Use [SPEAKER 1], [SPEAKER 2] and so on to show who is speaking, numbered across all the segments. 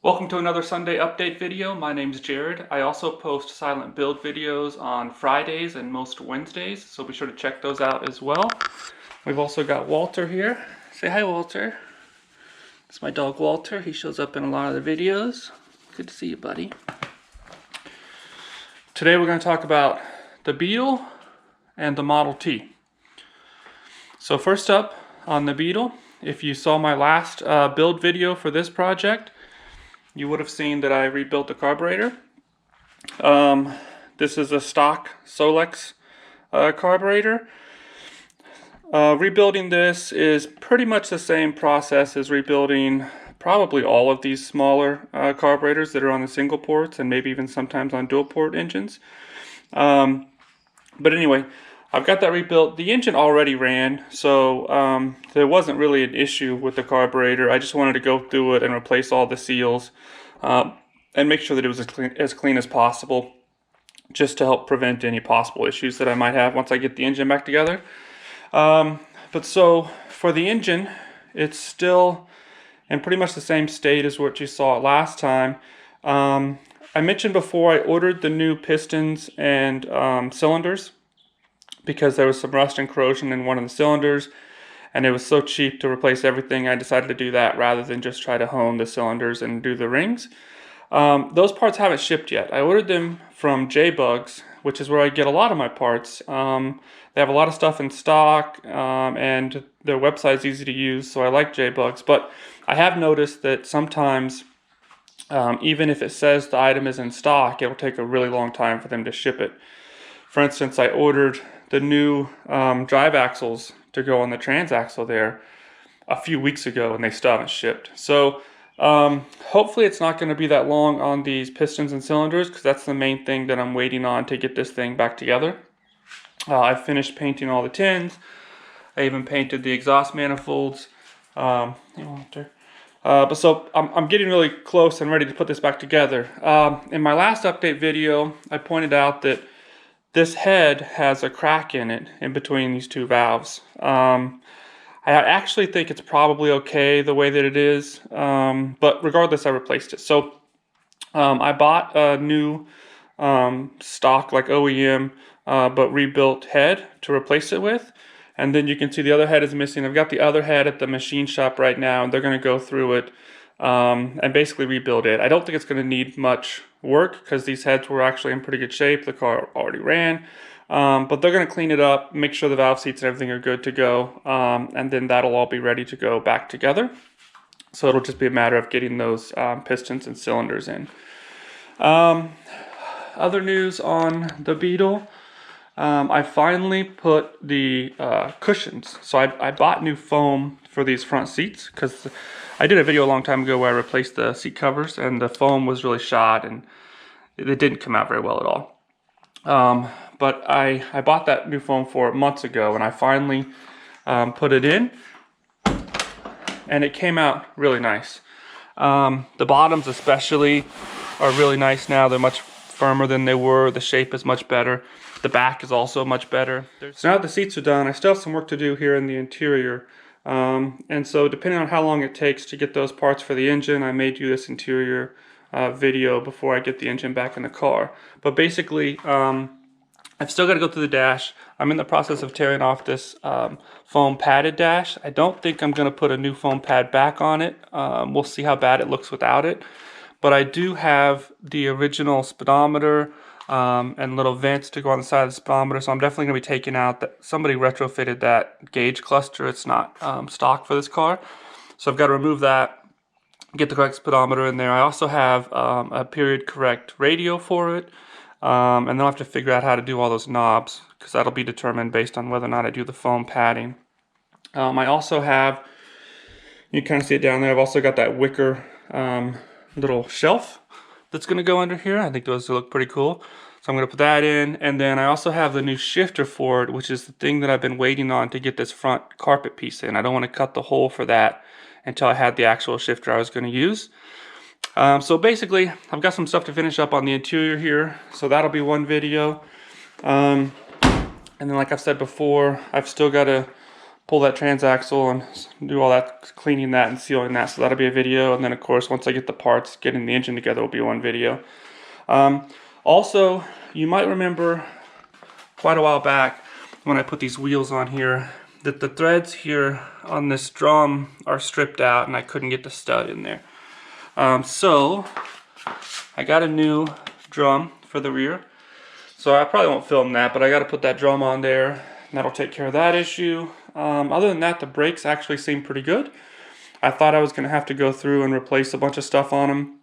[SPEAKER 1] Welcome to another Sunday update video. My name's Jared. I also post silent build videos on Fridays and most Wednesdays, so be sure to check those out as well. We've also got Walter here. Say hi, Walter. It's my dog Walter. He shows up in a lot of the videos. Good to see you, buddy. Today we're going to talk about the Beetle and the Model T. So first up on the Beetle, if you saw my last build video for this project, you would have seen that I rebuilt the carburetor. This is a stock Solex carburetor. Rebuilding this is pretty much the same process as rebuilding probably all of these smaller carburetors that are on the single ports and maybe even sometimes on dual port engines. But anyway, I've got that rebuilt. The engine already ran, so there wasn't really an issue with the carburetor. I just wanted to go through it and replace all the seals and make sure that it was as clean as possible, just to help prevent any possible issues that I might have once I get the engine back together. But so for the engine, it's still in pretty much the same state as what you saw last time. I mentioned before I ordered the new pistons and cylinders, because there was some rust and corrosion in one of the cylinders, and it was so cheap to replace everything, I decided to do that rather than just try to hone the cylinders and do the rings. Those parts haven't shipped yet. I ordered them from JBugs, which is where I get a lot of my parts. They have a lot of stuff in stock, and their website's easy to use, so I like JBugs. But I have noticed that sometimes, even if it says the item is in stock, it'll take a really long time for them to ship it. For instance, I ordered the new drive axles to go on the transaxle there a few weeks ago, and they still haven't shipped. So hopefully it's not going to be that long on these pistons and cylinders, because that's the main thing that I'm waiting on to get this thing back together. I finished painting all the tins. I even painted the exhaust manifolds. But so I'm getting really close and ready to put this back together. In my last update video, I pointed out that this head has a crack in it in between these two valves. I actually think it's probably okay the way that it is, but regardless, I replaced it. So I bought a new stock, like OEM, but rebuilt head to replace it with. And then you can see the other head is missing. I've got the other head at the machine shop right now, and they're going to go through it and basically rebuild it. I don't think it's going to need much work, because these heads were actually in pretty good shape. The car already ran. But they're going to clean it up, make sure the valve seats and everything are good to go, and then that'll all be ready to go back together. So it'll just be a matter of getting those pistons and cylinders in. Other news on the Beetle, I finally put the cushions. So I bought new foam for these front seats, because I did a video a long time ago where I replaced the seat covers, and the foam was really shot and it didn't come out very well at all. But I bought that new foam for it months ago, and I finally put it in, and it came out really nice. The bottoms especially are really nice now. They're much firmer than they were. The shape is much better. The back is also much better. So now that the seats are done, I still have some work to do here in the interior. And so depending on how long it takes to get those parts for the engine, I may do this interior video before I get the engine back in the car. But basically, I've still got to go through the dash. I'm in the process of tearing off this foam padded dash. I don't think I'm going to put a new foam pad back on it. We'll see how bad it looks without it. But I do have the original speedometer and little vents to go on the side of the speedometer, so I'm definitely going to be taking out that. Somebody retrofitted that gauge cluster. It's not stock for this car, so I've got to remove that, get the correct speedometer in there. I also have a period correct radio for it, and then I'll have to figure out how to do all those knobs, because that'll be determined based on whether or not I do the foam padding. I also have, you can kind of see it down there, I've also got that wicker little shelf that's going to go under here. I think those look pretty cool, so I'm going to put that in. And then I also have the new shifter for it, which is the thing that I've been waiting on to get this front carpet piece in. I don't want to cut the hole for that until I had the actual shifter I was going to use. So basically, I've got some stuff to finish up on the interior here, so that'll be one video. And then, like I've said before, I've still got to pull that transaxle and do all that, cleaning that and sealing that. So that'll be a video. And then of course, once I get the parts, getting the engine together will be one video. Also, you might remember quite a while back when I put these wheels on here that the threads here on this drum are stripped out and I couldn't get the stud in there. So I got a new drum for the rear. So I probably won't film that, but I got to put that drum on there and that'll take care of that issue. Other than that, the brakes actually seem pretty good. I thought I was going to have to go through and replace a bunch of stuff on them,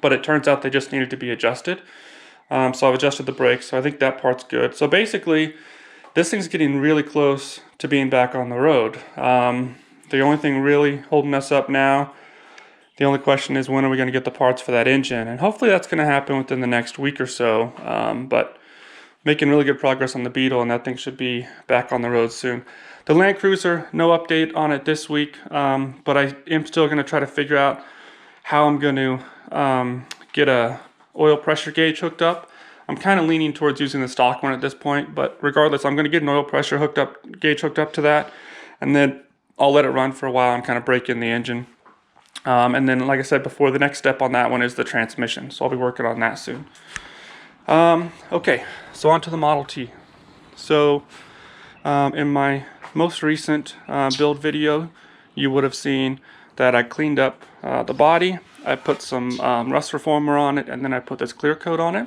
[SPEAKER 1] but it turns out they just needed to be adjusted. So I've adjusted the brakes, so I think that part's good. So basically, this thing's getting really close to being back on the road. The only thing really holding us up now, the only question is when are we going to get the parts for that engine? And hopefully that's going to happen within the next week or so. But making really good progress on the Beetle, and that thing should be back on the road soon. The Land Cruiser, no update on it this week, but I am still going to try to figure out how I'm going to get a oil pressure gauge hooked up. I'm kind of leaning towards using the stock one at this point, but regardless, I'm going to get an oil pressure gauge hooked up to that, and then I'll let it run for a while and kind of break in the engine. And then, like I said before, the next step on that one is the transmission, so I'll be working on that soon. Okay, so on to the Model T. So in my most recent build video, you would have seen that I cleaned up the body. I put some rust reformer on it, and then I put this clear coat on it.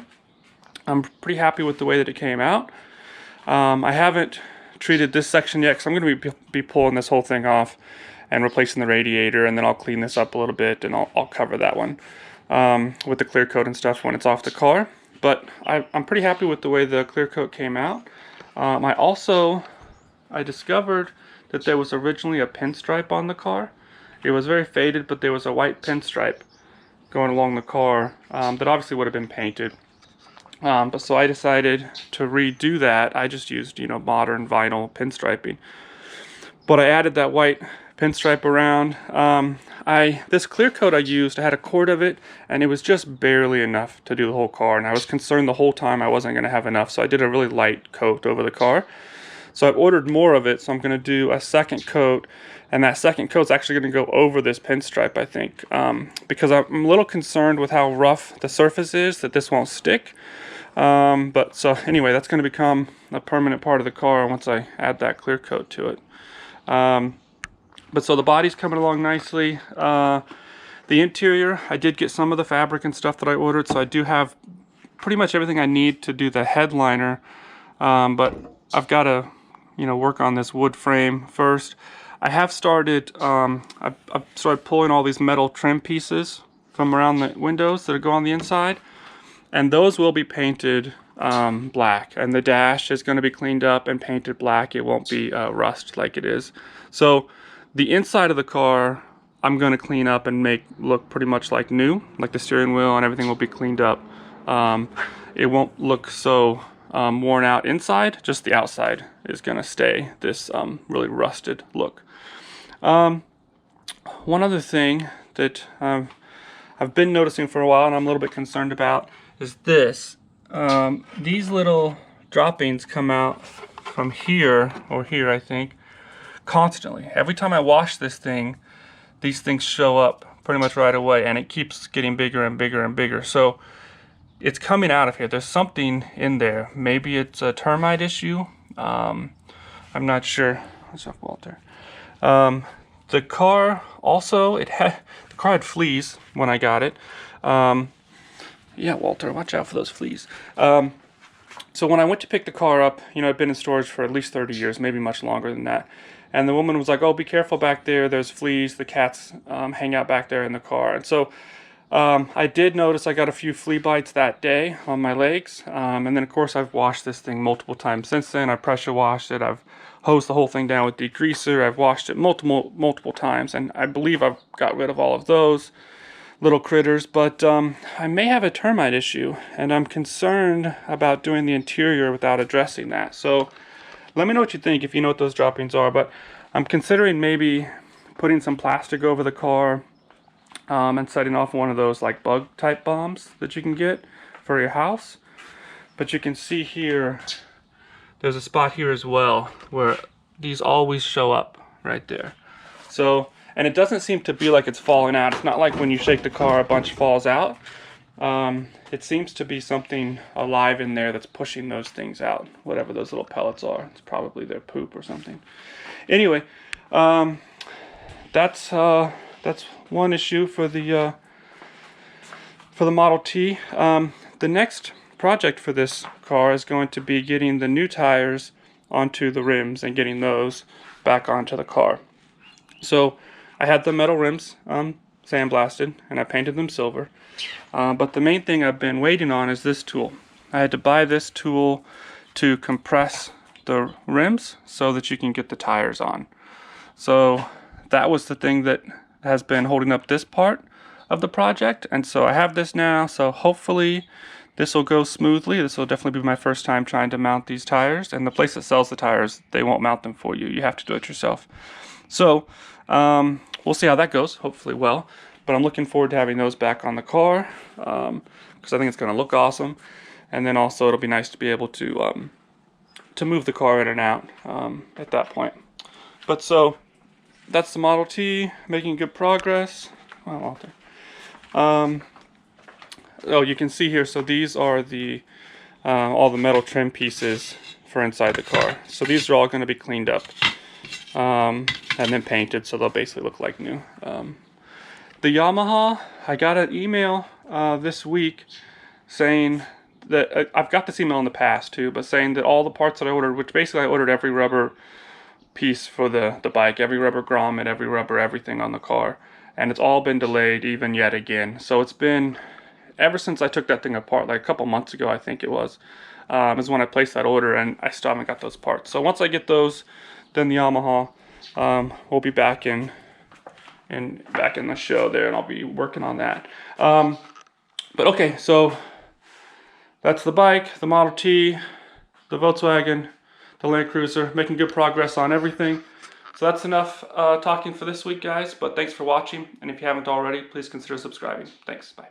[SPEAKER 1] I'm pretty happy with the way that it came out. I haven't treated this section yet because I'm going to be pulling this whole thing off and replacing the radiator, and then I'll clean this up a little bit and I'll cover that one with the clear coat and stuff when it's off the car. But I'm pretty happy with the way the clear coat came out. I discovered that there was originally a pinstripe on the car. It was very faded, but there was a white pinstripe going along the car that obviously would have been painted. But so I decided to redo that. I just used, modern vinyl pinstriping. But I added that white pinstripe around. This clear coat I used, I had a quart of it, and it was just barely enough to do the whole car. And I was concerned the whole time I wasn't going to have enough, so I did a really light coat over the car. So I've ordered more of it, so I'm going to do a second coat, and that second coat's actually going to go over this pinstripe, I think, because I'm a little concerned with how rough the surface is, that this won't stick. But so anyway, that's going to become a permanent part of the car once I add that clear coat to it. But so the body's coming along nicely. The interior, I did get some of the fabric and stuff that I ordered, so I do have pretty much everything I need to do the headliner. But I've got to, work on this wood frame first. I have started, I've started pulling all these metal trim pieces from around the windows that go on the inside, and those will be painted black, and the dash is going to be cleaned up and painted black. It won't be rust like it is. So the inside of the car I'm going to clean up and make look pretty much like new, like the steering wheel and everything will be cleaned up. It won't look so worn out inside, just the outside is going to stay this really rusted look. One other thing that I've been noticing for a while and I'm a little bit concerned about is this. These little droppings come out from here, or here I think, constantly. Every time I wash this thing, these things show up pretty much right away, and it keeps getting bigger and bigger and bigger. So it's coming out of here. There's something in there. Maybe it's a termite issue. I'm not sure. What's up, Walter? The car also, the car had fleas when I got it. Yeah, Walter, watch out for those fleas. So when I went to pick the car up, I'd been in storage for at least 30 years, maybe much longer than that. And the woman was like, oh, be careful back there. There's fleas. The cats hang out back there in the car. And so I did notice I got a few flea bites that day on my legs. And then, of course, I've washed this thing multiple times since then. I pressure washed it. I've hosed the whole thing down with degreaser. I've washed it multiple times. And I believe I've got rid of all of those little critters. But I may have a termite issue. And I'm concerned about doing the interior without addressing that. So let me know what you think, if you know what those droppings are. But I'm considering maybe putting some plastic over the car and setting off one of those like bug type bombs that you can get for your house. But you can see here, there's a spot here as well where these always show up right there. So, and it doesn't seem to be like it's falling out. It's not like when you shake the car a bunch falls out. It seems to be something alive in there that's pushing those things out, whatever those little pellets are. It's probably their poop or something. Anyway, that's one issue for the Model T. The next project for this car is going to be getting the new tires onto the rims and getting those back onto the car. So I had the metal rims sandblasted and I painted them silver. But the main thing I've been waiting on is this tool. I had to buy this tool to compress the rims so that you can get the tires on. So that was the thing that has been holding up this part of the project, and so I have this now, so hopefully this will go smoothly. This will definitely be my first time trying to mount these tires, and the place that sells the tires, they won't mount them for you. You have to do it yourself. So we'll see how that goes, hopefully well. But I'm looking forward to having those back on the car because I think it's going to look awesome. And then also it'll be nice to be able to move the car in and out at that point. But so that's the Model T, making good progress. Well, Walter. Oh, you can see here, so these are the all the metal trim pieces for inside the car. So these are all going to be cleaned up and then painted, so they'll basically look like new. The Yamaha, I got an email this week saying that, I've got this email in the past too, but saying that all the parts that I ordered, which basically I ordered every rubber piece for the bike, every rubber grommet, every rubber everything on the car, and it's all been delayed even yet again. So it's been, ever since I took that thing apart, like a couple months ago I think it was, is when I placed that order, and I still haven't got those parts. So once I get those, then the Yamaha will be back in the show there, and I'll be working on that. But okay, so that's the bike, the Model T, the Volkswagen, the Land Cruiser, making good progress on everything. So that's enough talking for this week, guys, but thanks for watching, and if you haven't already, please consider subscribing. Thanks, bye.